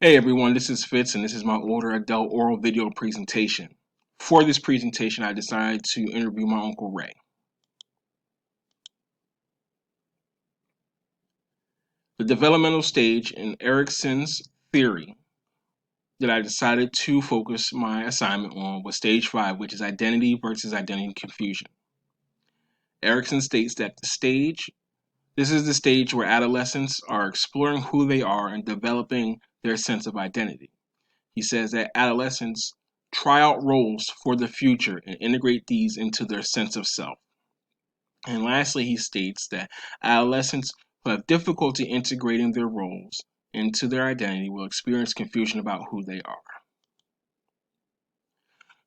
Hey everyone, this is Fitz and this is my older adult oral video presentation. For this presentation, I decided to interview my Uncle Ray. The developmental stage in Erikson's theory that I decided to focus my assignment on was stage 5, which is identity versus identity confusion. Erikson states that this is the stage where adolescents are exploring who they are and developing their sense of identity. He says that adolescents try out roles for the future and integrate these into their sense of self. And lastly, he states that adolescents who have difficulty integrating their roles into their identity will experience confusion about who they are.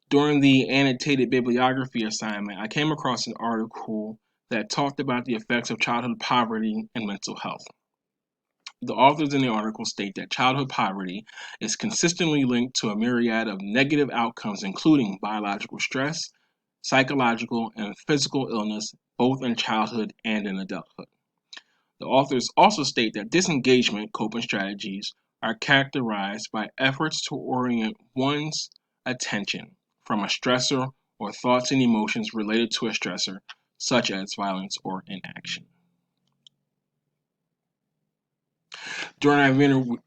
During the annotated bibliography assignment, I came across an article that talked about the effects of childhood poverty and mental health. The authors in the article state that childhood poverty is consistently linked to a myriad of negative outcomes, including biological stress, psychological, and physical illness, both in childhood and in adulthood. The authors also state that disengagement coping strategies are characterized by efforts to orient one's attention from a stressor or thoughts and emotions related to a stressor, such as violence or inaction. During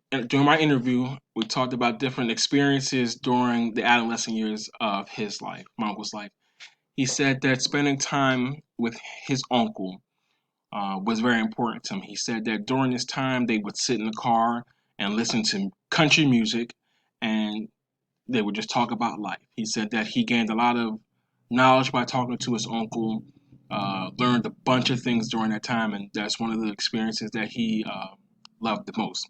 my interview, we talked about different experiences during the adolescent years of his life, my uncle's life. He said that spending time with his uncle was very important to him. He said that during this time, they would sit in the car and listen to country music, and they would just talk about life. He said that he gained a lot of knowledge by talking to his uncle, learned a bunch of things during that time, and that's one of the experiences that he loved the most.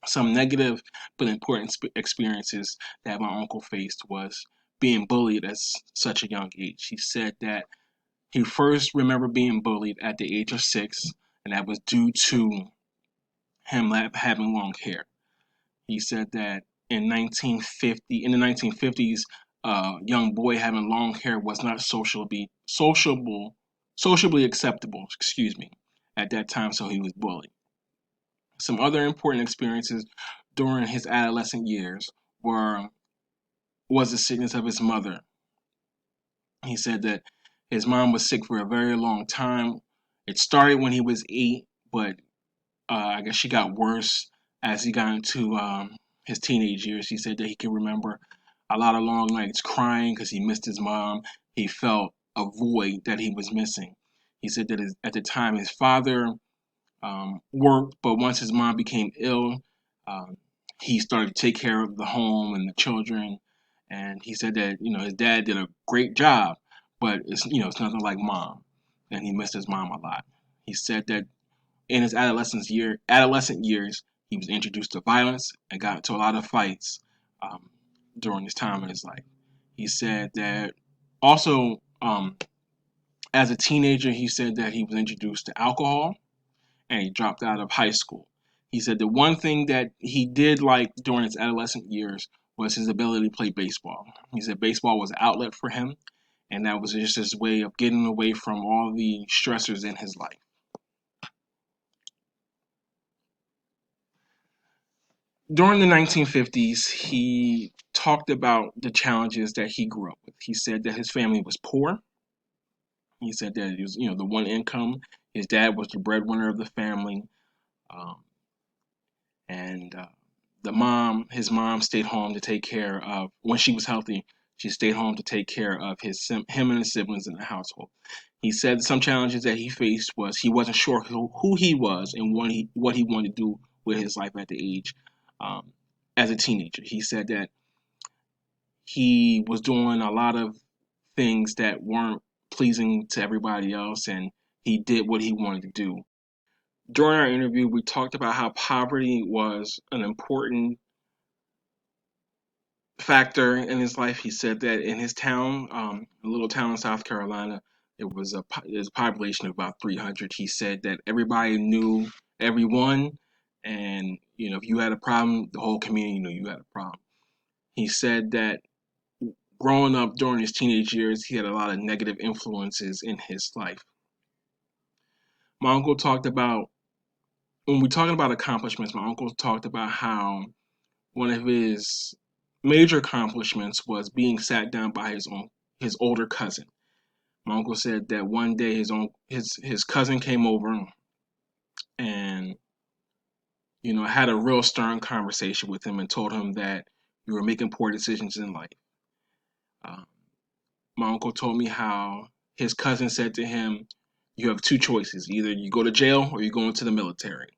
Some negative but important experiences that my uncle faced was being bullied at such a young age. He said that he first remembered being bullied at the age of 6, and that was due to him having long hair. He said that in the 1950s, a young boy having long hair was not sociably acceptable. Excuse me, at that time, so he was bullied. Some other important experiences during his adolescent years were was the sickness of his mother. He said that his mom was sick for a very long time. It started when he was 8, but I guess she got worse as he got into his teenage years. He said that he could remember a lot of long nights crying because he missed his mom. He felt a void that he was missing. He said that at the time his father worked, but once his mom became ill, um, he started to take care of the home and the children. And he said that his dad did a great job, but it's nothing like mom, and he missed his mom a lot. He said that in his adolescent years, he was introduced to violence and got into a lot of fights um, during this time in his life. He said that also, as a teenager, he said that he was introduced to alcohol and he dropped out of high school. He said the one thing that he did like during his adolescent years was his ability to play baseball. He said baseball was an outlet for him, and that was just his way of getting away from all the stressors in his life. During the 1950s, he talked about the challenges that he grew up with. He said that his family was poor. He said that it was, the one income. His dad was the breadwinner of the family, um, and his mom, stayed home to take care of when she was healthy. She stayed home to take care of him and his siblings in the household. He said some challenges that he faced was he wasn't sure who he was and what he wanted to do with his life at the age um, as a teenager. He said that he was doing a lot of things that weren't pleasing to everybody else, and he did what he wanted to do. During our interview, we talked about how poverty was an important factor in his life. He said that in his town, a little town in South Carolina, there's a population of about 300. He said that everybody knew everyone, and if you had a problem, the whole community knew you had a problem. He said that growing up during his teenage years, he had a lot of negative influences in his life. My uncle talked about when we talking about accomplishments. My uncle talked about how one of his major accomplishments was being sat down by his older cousin. My uncle said that one day his cousin came over and had a real stern conversation with him and told him that you were making poor decisions in life. Um, my uncle told me how his cousin said to him, "You have two choices: either you go to jail or you go into the military."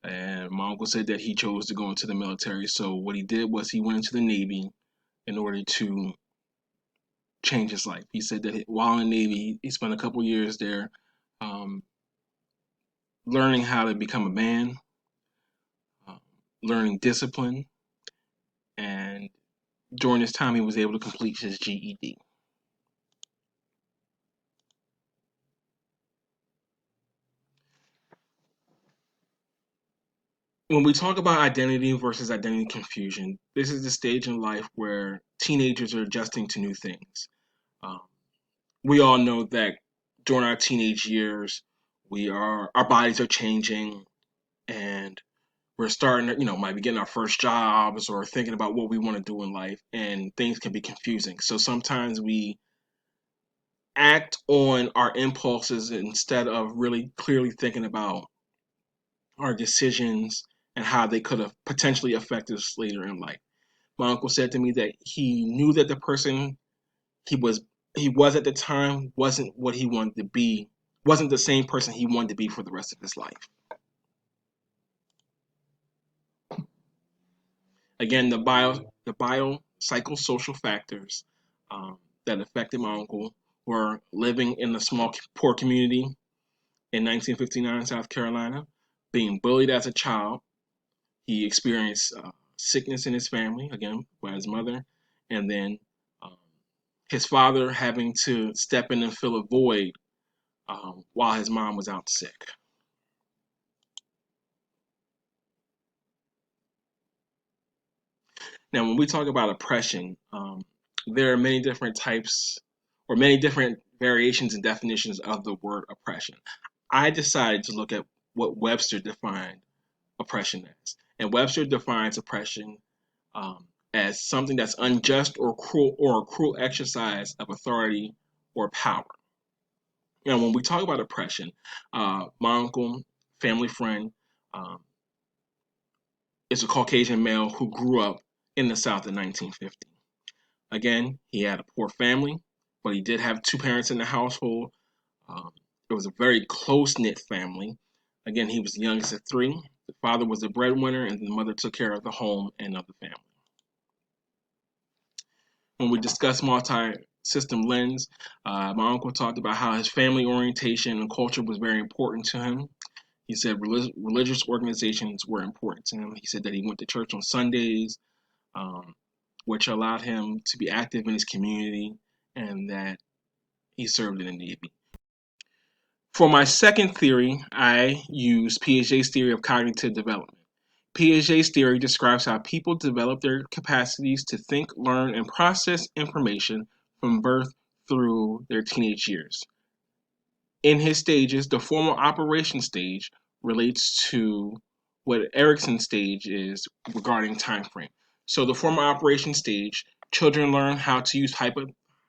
And my uncle said that he chose to go into the military. So what he did was he went into the Navy in order to change his life. He said that while in the Navy, he spent a couple years there, um, learning how to become a man, uh, learning discipline, and during this time, he was able to complete his GED. When we talk about identity versus identity confusion, this is the stage in life where teenagers are adjusting to new things. Um, we all know that during our teenage years, our bodies are changing, and we're starting to, might be getting our first jobs or thinking about what we want to do in life, and things can be confusing. So sometimes we act on our impulses instead of really clearly thinking about our decisions and how they could have potentially affected us later in life. My uncle said to me that he knew that the person he was he was at the time wasn't what he wanted to be, wasn't the same person he wanted to be for the rest of his life. Again, the biopsychosocial factors that affected my uncle were living in a small poor community in 1959 South Carolina, being bullied as a child. He experienced sickness in his family, again, by his mother, and then um, his father having to step in and fill a void while his mom was out sick. Now, when we talk about oppression, there are many different types or many different variations and definitions of the word oppression. I decided to look at what Webster defined oppression as. And Webster defines oppression um, as something that's unjust or a cruel exercise of authority or power. When we talk about oppression, my uncle, family friend, um, is a Caucasian male who grew up in the South in 1950. Again, he had a poor family, but he did have two parents in the household. Um, it was a very close knit family. Again, he was the youngest of three. The father was the breadwinner, and the mother took care of the home and of the family. When we discuss multi-system lens, my uncle talked about how his family orientation and culture was very important to him. He said religious organizations were important to him. He said that he went to church on Sundays, um, which allowed him to be active in his community, and that he served in the Navy. For my second theory, I use Piaget's theory of cognitive development. Piaget's theory describes how people develop their capacities to think, learn, and process information from birth through their teenage years. In his stages, the formal operation stage relates to what Erickson's stage is regarding time frame. So the formal operation stage, children learn how to use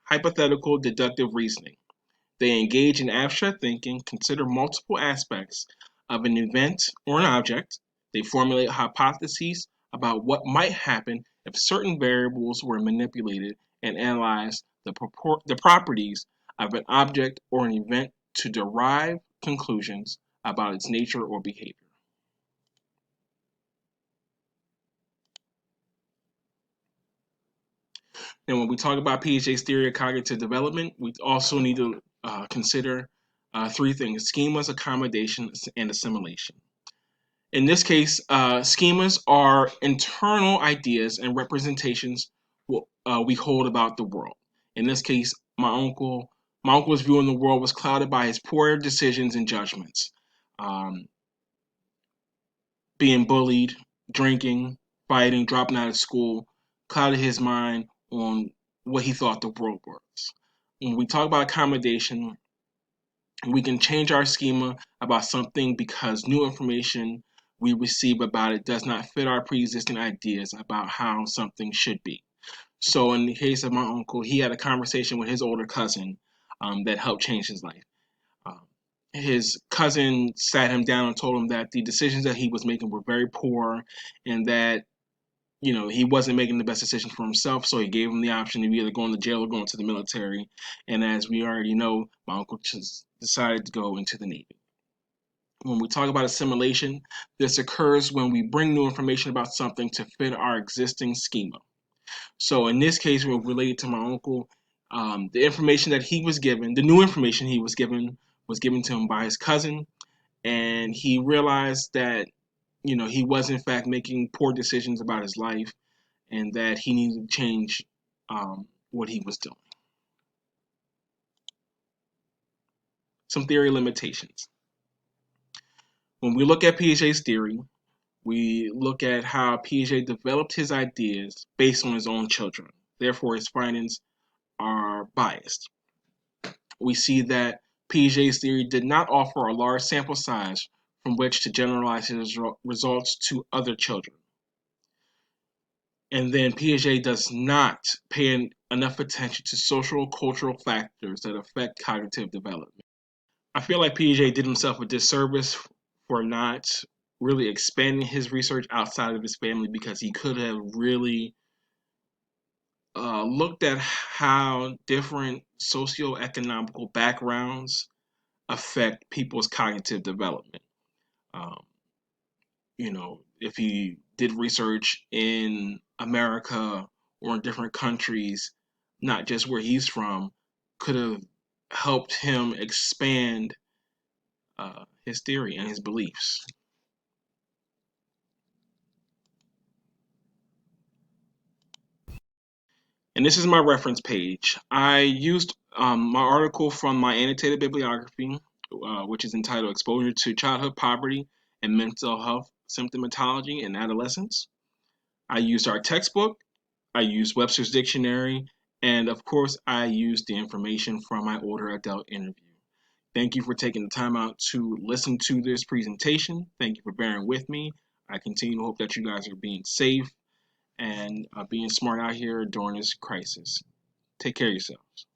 hypothetical deductive reasoning. They engage in abstract thinking, consider multiple aspects of an event or an object. They formulate hypotheses about what might happen if certain variables were manipulated and analyze the properties of an object or an event to derive conclusions about its nature or behavior. And when we talk about Piaget's theory of cognitive development, we also need to consider three things: schemas, accommodation, and assimilation. In this case, schemas are internal ideas and representations we hold about the world. In this case, my uncle's view on the world was clouded by his poor decisions and judgments. Um, Being bullied, drinking, fighting, dropping out of school clouded his mind on what he thought the world was. When we talk about accommodation, we can change our schema about something because new information we receive about it does not fit our pre-existing ideas about how something should be. So in the case of my uncle, he had a conversation with his older cousin that helped change his life. Um, his cousin sat him down and told him that the decisions that he was making were very poor, and that he wasn't making the best decision for himself. So he gave him the option of either going to jail or going to the military. And as we already know, my uncle just decided to go into the Navy. When we talk about assimilation, this occurs when we bring new information about something to fit our existing schema. So in this case, when related to my uncle, the information that he was given, the new information he was given to him by his cousin, and he realized that he was in fact making poor decisions about his life, and that he needed to change what he was doing. Some theory limitations. When we look at Piaget's theory, we look at how Piaget developed his ideas based on his own children. Therefore, his findings are biased. We see that Piaget's theory did not offer a large sample size from which to generalize his results to other children. And then Piaget does not pay enough attention to social cultural factors that affect cognitive development. I feel like Piaget did himself a disservice for not really expanding his research outside of his family, because he could have really looked at how different socioeconomical backgrounds affect people's cognitive development. Um, if he did research in America or in different countries, not just where he's from, could have helped him expand his theory and his beliefs. And this is my reference page. I used my article from my annotated bibliography, which is entitled Exposure to Childhood Poverty and Mental Health Symptomatology in Adolescence. I used our textbook, I used Webster's Dictionary, and of course, I used the information from my older adult interview. Thank you for taking the time out to listen to this presentation. Thank you for bearing with me. I continue to hope that you guys are being safe and being smart out here during this crisis. Take care of yourselves.